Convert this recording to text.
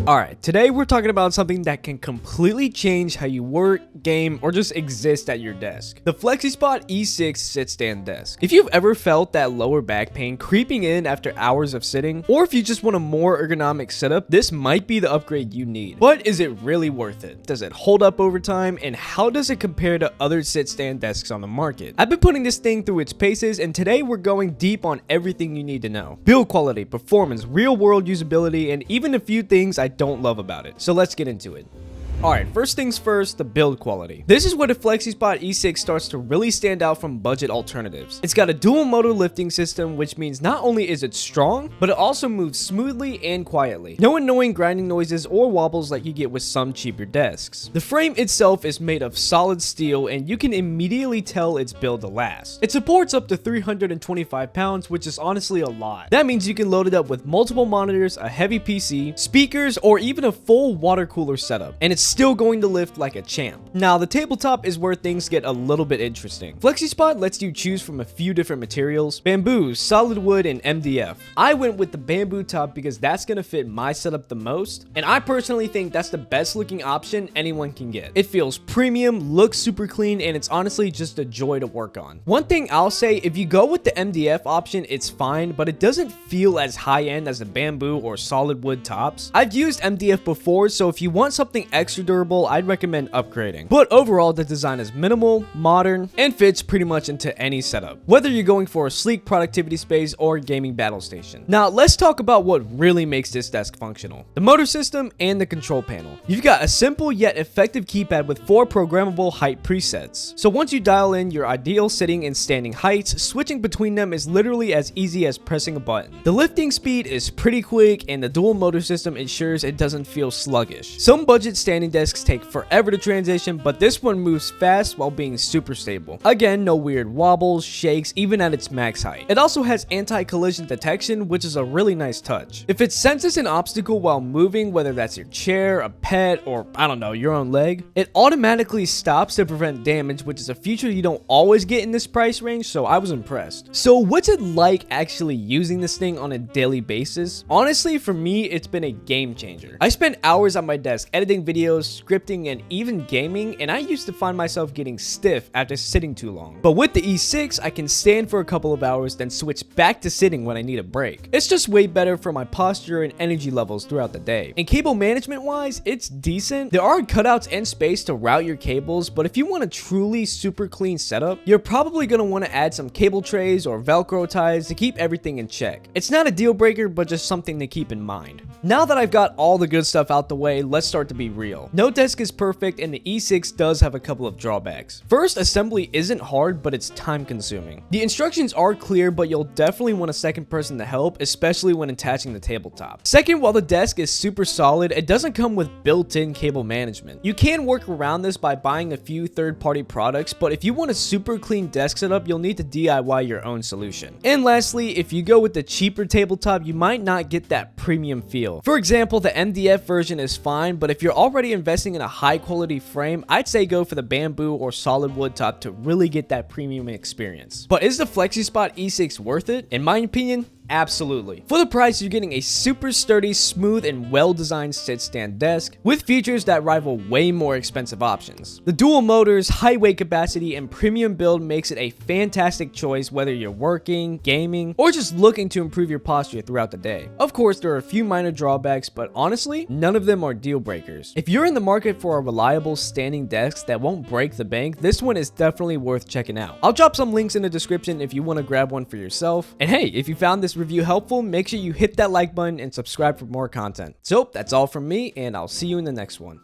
Alright, today we're talking about something that can completely change how you work, game, or just exist at your desk. The Flexispot E6 sit-stand desk. If you've ever felt that lower back pain creeping in after hours of sitting, or if you just want a more ergonomic setup, this might be the upgrade you need. But is it really worth it? Does it hold up over time? And how does it compare to other sit-stand desks on the market? I've been putting this thing through its paces, and today we're going deep on everything you need to know. Build quality, performance, real-world usability, and even a few things I don't love about it. So let's get into it. Alright, first things first, the build quality. This is where the Flexispot E6 starts to really stand out from budget alternatives. It's got a dual motor lifting system, which means not only is it strong, but it also moves smoothly and quietly. No annoying grinding noises or wobbles like you get with some cheaper desks. The frame itself is made of solid steel, and you can immediately tell it's built to last. It supports up to 325 pounds, which is honestly a lot. That means you can load it up with multiple monitors, a heavy PC, speakers, or even a full water cooler setup, and it's still going to lift like a champ. Now, the tabletop is where things get a little bit interesting. Flexispot lets you choose from a few different materials: bamboo, solid wood, and MDF. I went with the bamboo top because that's gonna fit my setup the most, and I personally think that's the best looking option anyone can get. It feels premium, looks super clean, and it's honestly just a joy to work on. One thing I'll say, if you go with the MDF option, it's fine, but it doesn't feel as high-end as the bamboo or solid wood tops. I've used MDF before, so if you want something extra durable, I'd recommend upgrading. But overall, the design is minimal, modern, and fits pretty much into any setup, whether you're going for a sleek productivity space or gaming battle station. Now, let's talk about what really makes this desk functional: the motor system and the control panel. You've got a simple yet effective keypad with 4 programmable height presets. So once you dial in your ideal sitting and standing heights, switching between them is literally as easy as pressing a button. The lifting speed is pretty quick, and the dual motor system ensures it doesn't feel sluggish. Some budget standing desks take forever to transition, but this one moves fast while being super stable. Again, no weird wobbles, shakes, even at its max height. It also has anti-collision detection, which is a really nice touch. If it senses an obstacle while moving, whether that's your chair, a pet, or I don't know, your own leg, it automatically stops to prevent damage, which is a feature you don't always get in this price range, so I was impressed. So what's it like actually using this thing on a daily basis? Honestly, for me, it's been a game changer. I spend hours on my desk editing videos, scripting, and even gaming, and I used to find myself getting stiff after sitting too long. But with the E6, I can stand for a couple of hours, then switch back to sitting when I need a break. It's just way better for my posture and energy levels throughout the day. And cable management wise, it's decent. There are cutouts and space to route your cables, but if you want a truly super clean setup, you're probably going to want to add some cable trays or Velcro ties to keep everything in check. It's not a deal breaker, but just something to keep in mind. Now that I've got all the good stuff out the way, let's start to be real. No desk is perfect, and the E6 does have a couple of drawbacks. First, assembly isn't hard, but it's time consuming. The instructions are clear, but you'll definitely want a second person to help, especially when attaching the tabletop. Second, while the desk is super solid, it doesn't come with built-in cable management. You can work around this by buying a few third-party products, but if you want a super clean desk setup, you'll need to DIY your own solution. And lastly, if you go with the cheaper tabletop, you might not get that premium feel. For example, the MDF version is fine, but if you're already investing in a high quality frame, I'd say go for the bamboo or solid wood top to really get that premium experience. But is the Flexispot E6 worth it? In my opinion, absolutely. For the price, you're getting a super sturdy, smooth, and well-designed sit-stand desk with features that rival way more expensive options. The dual motors, high weight capacity, and premium build makes it a fantastic choice whether you're working, gaming, or just looking to improve your posture throughout the day. Of course, there are a few minor drawbacks, but honestly, none of them are deal breakers. If you're in the market for a reliable standing desk that won't break the bank, this one is definitely worth checking out. I'll drop some links in the description if you want to grab one for yourself. And hey, if you found this review helpful, make sure you hit that like button and subscribe for more content. So that's all from me, and I'll see you in the next one.